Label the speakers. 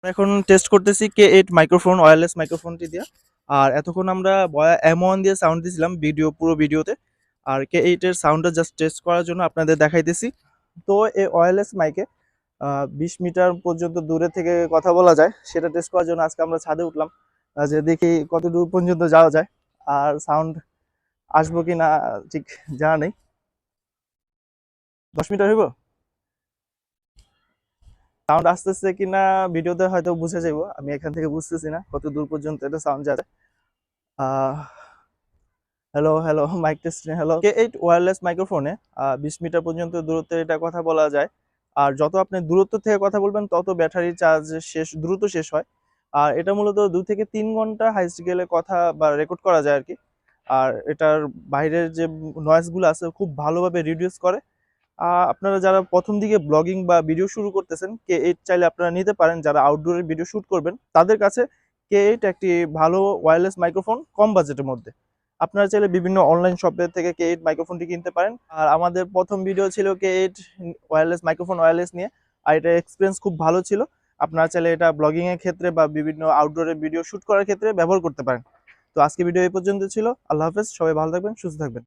Speaker 1: এখন টেস্ট করতেছি K8 microphone, wireless মাইক্রোফোনটি দিয়ে। আর এতক্ষণ আমরা বয়া M1 দিয়ে সাউন্ড দিছিলাম পুরো ভিডিওতে। আর K8 এর সাউন্ডটা জাস্ট টেস্ট করার জন্য আপনাদের দেখাইতেছি। তো এই ওয়্যারলেস মাইকে 20 মিটার পর্যন্ত দূরে থেকে কথা বলা যায়, সেটা টেস্ট করার জন্য আজকে আমরা ছাদে উঠলাম, যে দেখি কত দূর পর্যন্ত যাওয়া যায় আর সাউন্ড আসবো কি না ঠিক জানা নেই। 10 মিটার হইব, সাউন্ড আসতেছে কিনা ভিডিওতে হয়তো বুঝে যাবো, আমি এখান থেকে বুঝতেছি না কত দূর পর্যন্ত এটা সাউন্ড যাবে। Hello hello, mike testing, hello. K8 wireless মাইক্রোফোনে 20 মিটার পর্যন্ত দূরত্বে এটা কথা বলা যায়। আর যত আপনি দূরত্ব থেকে কথা বলবেন তত ব্যাটারি চার্জ দ্রুত শেষ হয়। আর এটা মূলত 2 থেকে 3 ঘন্টা হাইস্ট গেলে কথা বা রেকর্ড করা যায় আরকি। আর এটার বাইরের যে নয়েজ গুলো আছে খুব ভালোভাবে রিডিউস করে। আপনারা যারা প্রথম দিকে ব্লগিং বা ভিডিও শুরু করতেছেন, K8 চাইলে আপনারা নিতে পারেন। যারা আউটডোরের ভিডিও শুট করবেন তাদের কাছে K8 একটি ভালো ওয়্যারলেস মাইক্রোফোন, কম বাজেটের মধ্যে। আপনারা চাইলে বিভিন্ন অনলাইন শপের থেকে K8 মাইক্রোফোনটি কিনতে পারেন। আর আমাদের প্রথম ভিডিও ছিল K8 ওয়্যারলেস মাইক্রোফোন, ওয়্যারলেস নিয়ে। আর এটার এক্সপেরিয়েন্স খুব ভালো ছিল। আপনারা চাইলে এটা ব্লগিং এর ক্ষেত্রে বা বিভিন্ন আউটডোরে ভিডিও শুট করার ক্ষেত্রে ব্যবহার করতে পারেন। তো আজকে ভিডিও এই পর্যন্ত ছিল। আল্লাহ হাফেজ, সবাই ভালো থাকবেন, সুস্থ থাকবেন।